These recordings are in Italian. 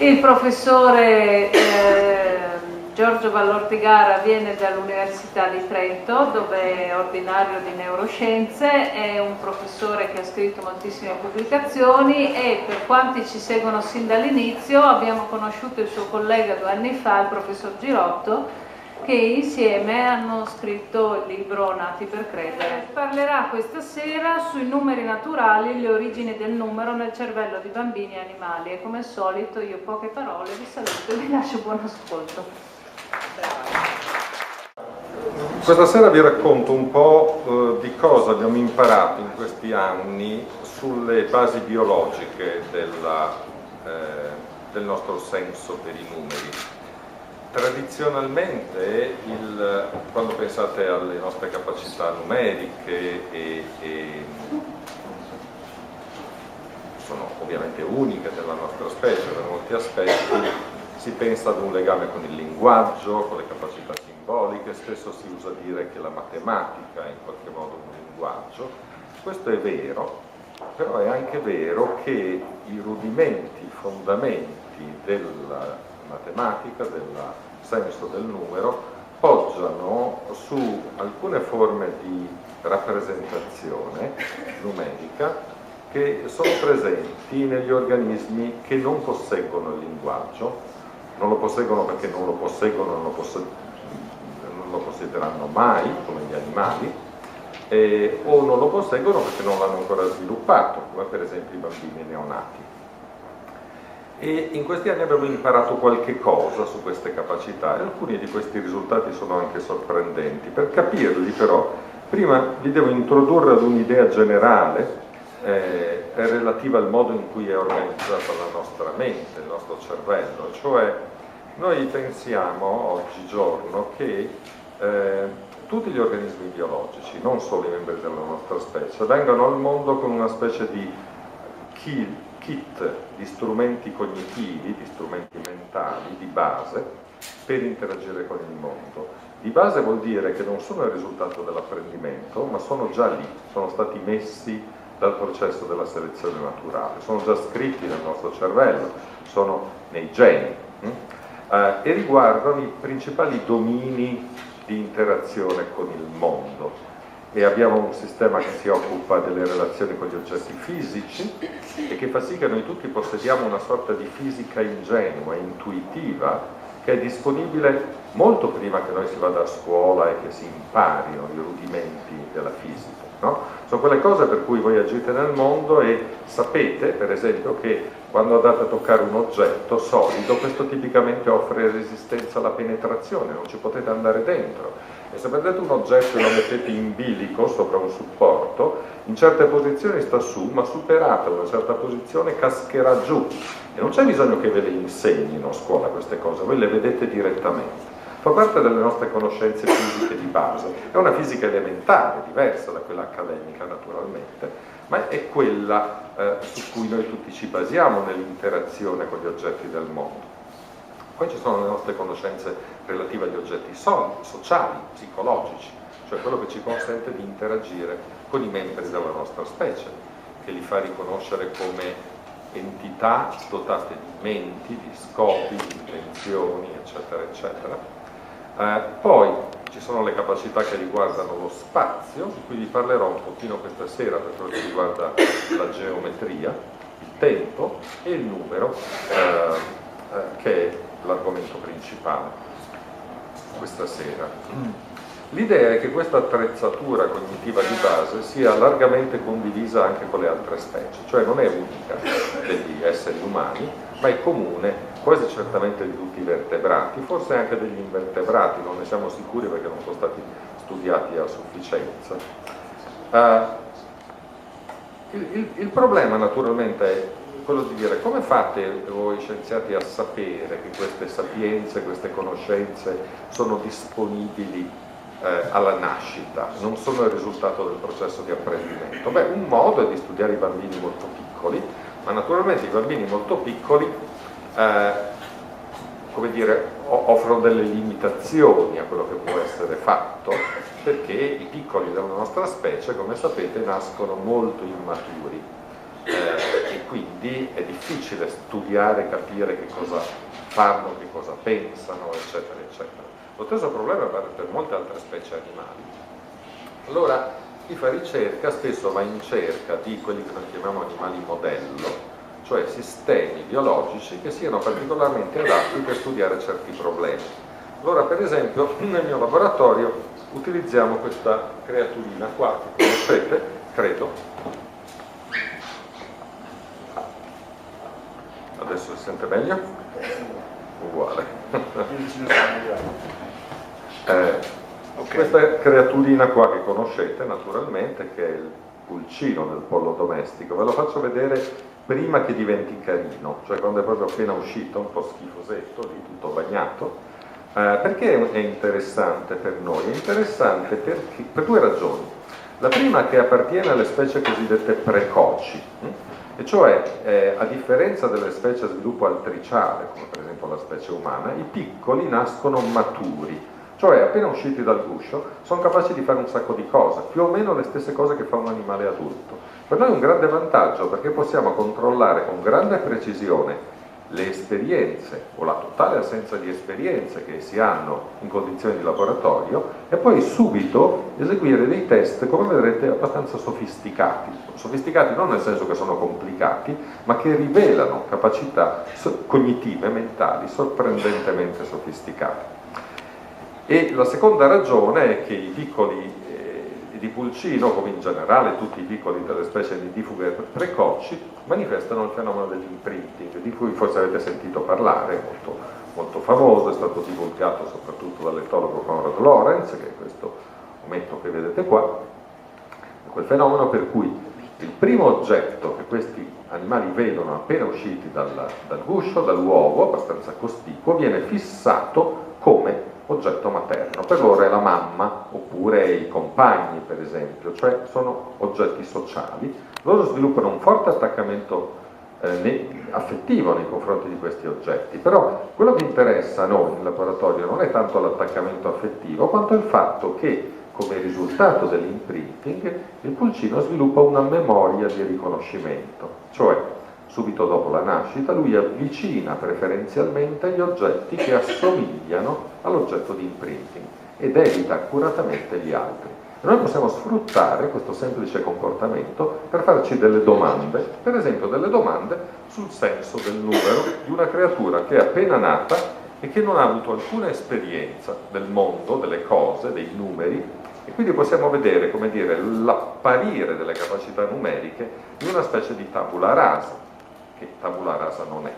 Il professore Giorgio Vallortigara viene dall'Università di Trento, dove è ordinario di neuroscienze, è un professore che ha scritto moltissime pubblicazioni e per quanti ci seguono sin dall'inizio abbiamo conosciuto il suo collega 2 anni fa, il professor Girotto, che insieme hanno scritto il libro Nati per credere. Parlerà questa sera sui numeri naturali e le origini del numero nel cervello di bambini e animali e come al solito io poche parole, vi saluto e vi lascio buon ascolto. Questa sera vi racconto un po' di cosa abbiamo imparato in questi anni sulle basi biologiche del nostro senso per i numeri. Tradizionalmente, quando pensate alle nostre capacità numeriche sono ovviamente uniche della nostra specie per molti aspetti, si pensa ad un legame con il linguaggio, con le capacità simboliche, spesso si usa dire che la matematica è in qualche modo un linguaggio. Questo è vero, però è anche vero che i rudimenti, i fondamenti della matematica, del senso del numero, poggiano su alcune forme di rappresentazione numerica che sono presenti negli organismi che non posseggono il linguaggio, non lo posseggono perché non lo posseggono, non lo possederanno mai, come gli animali, o non lo posseggono perché non l'hanno ancora sviluppato, come per esempio i bambini neonati. E in questi anni abbiamo imparato qualche cosa su queste capacità e alcuni di questi risultati sono anche sorprendenti. Per capirli però, prima vi devo introdurre ad un'idea generale relativa al modo in cui è organizzata la nostra mente, il nostro cervello, cioè noi pensiamo oggigiorno che tutti gli organismi biologici, non solo i membri della nostra specie, vengano al mondo con una specie di kit di strumenti cognitivi, di strumenti mentali, di base, per interagire con il mondo. Di base vuol dire che non sono il risultato dell'apprendimento, ma sono già lì, sono stati messi dal processo della selezione naturale, sono già scritti nel nostro cervello, sono nei geni e riguardano i principali domini di interazione con il mondo. E abbiamo un sistema che si occupa delle relazioni con gli oggetti fisici e che fa sì che noi tutti possediamo una sorta di fisica ingenua, intuitiva, che è disponibile molto prima che noi si vada a scuola e che si imparino i rudimenti della fisica, no? Sono quelle cose per cui voi agite nel mondo e sapete, per esempio, che quando andate a toccare un oggetto solido, questo tipicamente offre resistenza alla penetrazione, non ci potete andare dentro. E se prendete un oggetto e lo mettete in bilico sopra un supporto, in certe posizioni sta su, ma superata una certa posizione cascherà giù. E non c'è bisogno che ve le insegnino a scuola queste cose, voi le vedete direttamente. Fa parte delle nostre conoscenze fisiche di base. È una fisica elementare, diversa da quella accademica naturalmente, ma è quella su cui noi tutti ci basiamo nell'interazione con gli oggetti del mondo. Poi ci sono le nostre conoscenze relative agli oggetti sociali, psicologici, cioè quello che ci consente di interagire con i membri della nostra specie, che li fa riconoscere come entità dotate di menti, di scopi, di intenzioni, eccetera, eccetera. Poi ci sono le capacità che riguardano lo spazio, di cui vi parlerò un pochino questa sera per quello che riguarda la geometria, il tempo e il numero, che è l'argomento principale questa sera. L'idea è che questa attrezzatura cognitiva di base sia largamente condivisa anche con le altre specie, cioè non è unica degli esseri umani, ma è comune quasi certamente di tutti i vertebrati, forse anche degli invertebrati, non ne siamo sicuri perché non sono stati studiati a sufficienza. Il problema naturalmente è quello di dire come fate voi scienziati a sapere che queste sapienze, queste conoscenze sono disponibili alla nascita, non sono il risultato del processo di apprendimento? Beh, un modo è di studiare i bambini molto piccoli, ma naturalmente i bambini molto piccoli come dire, offrono delle limitazioni a quello che può essere fatto, perché i piccoli della nostra specie, come sapete, nascono molto immaturi e quindi è difficile studiare, capire che cosa fanno, che cosa pensano, eccetera, eccetera. Lo stesso problema vale per molte altre specie animali. Allora, chi fa ricerca spesso va in cerca di quelli che noi chiamiamo animali modello, cioè sistemi biologici che siano particolarmente adatti per studiare certi problemi. Allora, per esempio, nel mio laboratorio utilizziamo questa creaturina qua, che conoscete, credo. Adesso si sente meglio? Uguale. Questa creaturina qua che conoscete naturalmente, che è il pulcino del pollo domestico, ve lo faccio vedere prima che diventi carino, cioè quando è proprio appena uscito, un po' schifosetto, lì tutto bagnato. Perché è interessante per noi? È interessante per due ragioni. La prima, che appartiene alle specie cosiddette precoci, e cioè a differenza delle specie a sviluppo altriciale, come per esempio la specie umana, i piccoli nascono maturi, cioè appena usciti dal guscio sono capaci di fare un sacco di cose, più o meno le stesse cose che fa un animale adulto. Per noi è un grande vantaggio perché possiamo controllare con grande precisione le esperienze o la totale assenza di esperienze che si hanno in condizioni di laboratorio e poi subito eseguire dei test, come vedrete, abbastanza sofisticati. Sofisticati non nel senso che sono complicati, ma che rivelano capacità cognitive, mentali, sorprendentemente sofisticate. E la seconda ragione è che i piccoli di pulcino, come in generale tutti i piccoli delle specie nidifughe precoci, manifestano il fenomeno dell'imprinting, di cui forse avete sentito parlare, molto, molto famoso, è stato divulgato soprattutto dall'etologo Konrad Lorenz, che è questo ometto che vedete qua, quel fenomeno per cui il primo oggetto che questi animali vedono appena usciti dal guscio, dall'uovo, abbastanza cospicuo, viene fissato come oggetto materno. Per loro è la mamma oppure i compagni, per esempio, cioè sono oggetti sociali. Loro sviluppano un forte attaccamento affettivo nei confronti di questi oggetti, però quello che interessa a noi in laboratorio non è tanto l'attaccamento affettivo quanto il fatto che, come risultato dell'imprinting, il pulcino sviluppa una memoria di riconoscimento, cioè subito dopo la nascita lui avvicina preferenzialmente gli oggetti che assomigliano all'oggetto di imprinting ed evita accuratamente gli altri. E noi possiamo sfruttare questo semplice comportamento per farci delle domande, per esempio delle domande sul senso del numero di una creatura che è appena nata e che non ha avuto alcuna esperienza del mondo, delle cose, dei numeri, e quindi possiamo vedere, come dire, l'apparire delle capacità numeriche di una specie di tabula rasa, che tabula rasa non è.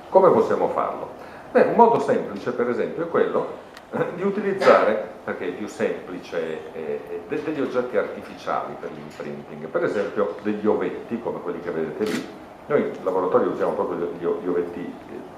Come possiamo farlo? Beh, un modo semplice, per esempio, è quello di utilizzare, perché è più semplice, degli oggetti artificiali per l'imprinting, per esempio degli ovetti, come quelli che vedete lì. Noi in laboratorio usiamo proprio gli ovetti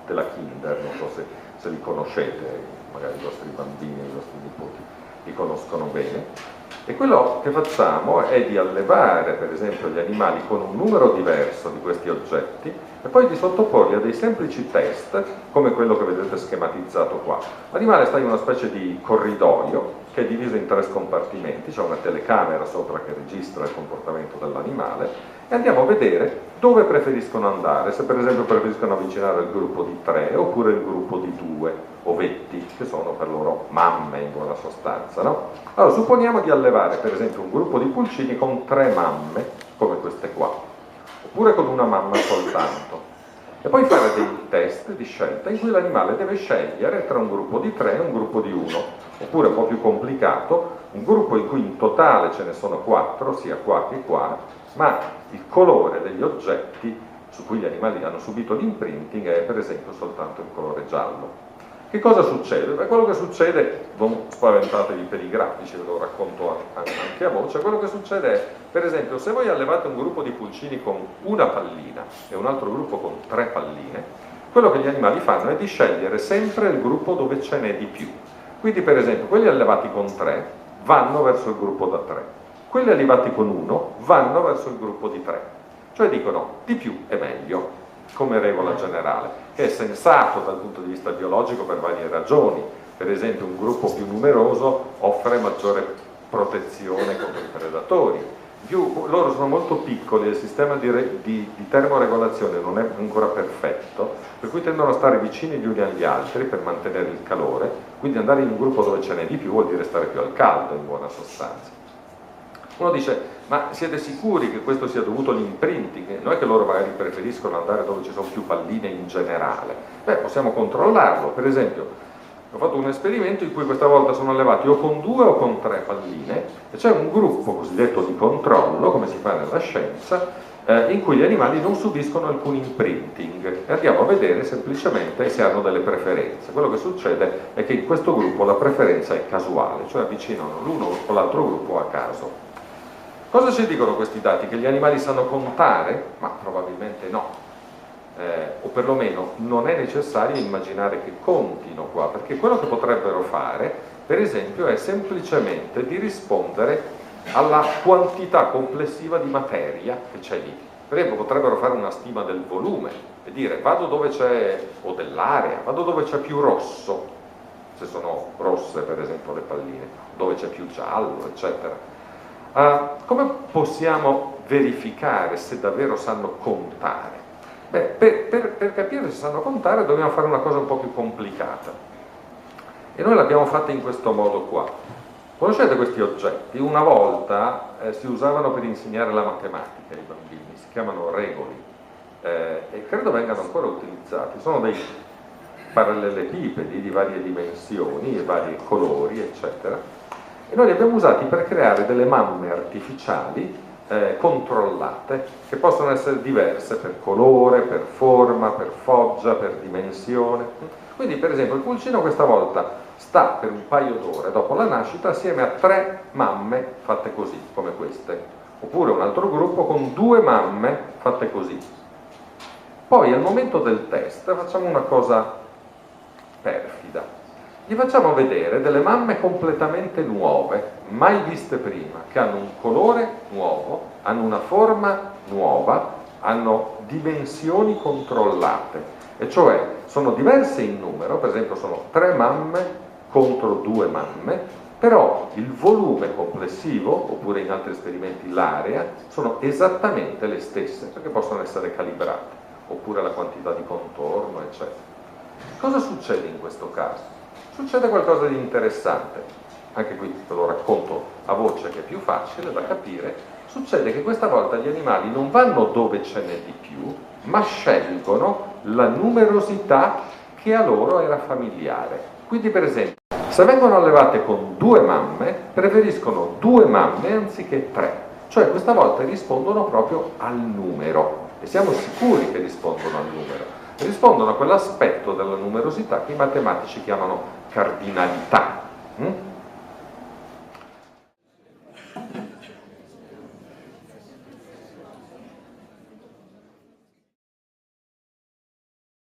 della Kinder, non so se li conoscete, magari i vostri bambini, i vostri nipoti li conoscono bene. E quello che facciamo è di allevare, per esempio, gli animali con un numero diverso di questi oggetti e poi di sottoporli a dei semplici test, come quello che vedete schematizzato qua. L'animale sta in una specie di corridoio che è diviso in 3 scompartimenti, c'è una telecamera sopra che registra il comportamento dell'animale e andiamo a vedere dove preferiscono andare, se per esempio preferiscono avvicinare il gruppo di 3 oppure il gruppo di 2 ovetti, che sono per loro mamme in buona sostanza, no? Allora, supponiamo di allevare per esempio un gruppo di pulcini con 3 mamme, come queste qua, oppure con una mamma soltanto, e poi fare dei test di scelta in cui l'animale deve scegliere tra un gruppo di 3 e un gruppo di 1, oppure un po' più complicato, un gruppo in cui in totale ce ne sono 4, sia qua che qua, ma il colore degli oggetti su cui gli animali hanno subito l'imprinting è per esempio soltanto il colore giallo. Che cosa succede? Beh, quello che succede, non spaventatevi per i grafici, ve lo racconto anche a voce, quello che succede è, per esempio, se voi allevate un gruppo di pulcini con una pallina e un altro gruppo con 3 palline, quello che gli animali fanno è di scegliere sempre il gruppo dove ce n'è di più. Quindi, per esempio, quelli allevati con 3 vanno verso il gruppo da 3, quelli allevati con 1 vanno verso il gruppo di 3, cioè dicono di più è meglio, come regola generale, che è sensato dal punto di vista biologico per varie ragioni. Per esempio, un gruppo più numeroso offre maggiore protezione contro i predatori, loro sono molto piccoli, il sistema di termoregolazione non è ancora perfetto, per cui tendono a stare vicini gli uni agli altri per mantenere il calore, quindi andare in un gruppo dove ce n'è di più vuol dire stare più al caldo in buona sostanza. Uno dice, ma siete sicuri che questo sia dovuto all'imprinting? Non è che loro magari preferiscono andare dove ci sono più palline in generale? Beh, possiamo controllarlo. Per esempio, ho fatto un esperimento in cui questa volta sono allevati o con 2 o con 3 palline e c'è un gruppo cosiddetto di controllo, come si fa nella scienza, in cui gli animali non subiscono alcun imprinting e andiamo a vedere semplicemente se hanno delle preferenze. Quello che succede è che in questo gruppo la preferenza è casuale, cioè avvicinano l'uno o l'altro gruppo a caso. Cosa ci dicono questi dati? Che gli animali sanno contare? Ma probabilmente no. O perlomeno non è necessario immaginare che contino qua, perché quello che potrebbero fare, per esempio, è semplicemente di rispondere alla quantità complessiva di materia che c'è lì. Per esempio, potrebbero fare una stima del volume e dire vado dove c'è, o dell'area, vado dove c'è più rosso, se sono rosse per esempio le palline, dove c'è più giallo, eccetera. Come possiamo verificare se davvero sanno contare? Beh, per capire se sanno contare dobbiamo fare una cosa un po' più complicata e noi l'abbiamo fatta in questo modo qua. Conoscete questi oggetti? Una volta si usavano per insegnare la matematica ai bambini, si chiamano regoli e credo vengano ancora utilizzati. Sono dei parallelepipedi di varie dimensioni e vari colori, eccetera, e noi li abbiamo usati per creare delle mamme artificiali controllate, che possono essere diverse per colore, per forma, per foggia, per dimensione. Quindi per esempio il pulcino questa volta sta per un paio d'ore dopo la nascita assieme a 3 mamme fatte così, come queste, oppure un altro gruppo con 2 mamme fatte così. Poi al momento del test facciamo una cosa perfida. Gli facciamo vedere delle mamme completamente nuove, mai viste prima, che hanno un colore nuovo, hanno una forma nuova, hanno dimensioni controllate, e cioè sono diverse in numero, per esempio sono 3 mamme contro 2 mamme, però il volume complessivo, oppure in altri esperimenti l'area, sono esattamente le stesse, perché possono essere calibrate, oppure la quantità di contorno, eccetera. Cosa succede in questo caso? Succede qualcosa di interessante, anche qui ve lo racconto a voce che è più facile da capire. Succede che questa volta gli animali non vanno dove ce n'è di più, ma scelgono la numerosità che a loro era familiare. Quindi per esempio, se vengono allevate con 2 mamme, preferiscono 2 mamme anziché 3, cioè questa volta rispondono proprio al numero, e siamo sicuri che rispondono al numero. Rispondono a quell'aspetto della numerosità che i matematici chiamano cardinalità.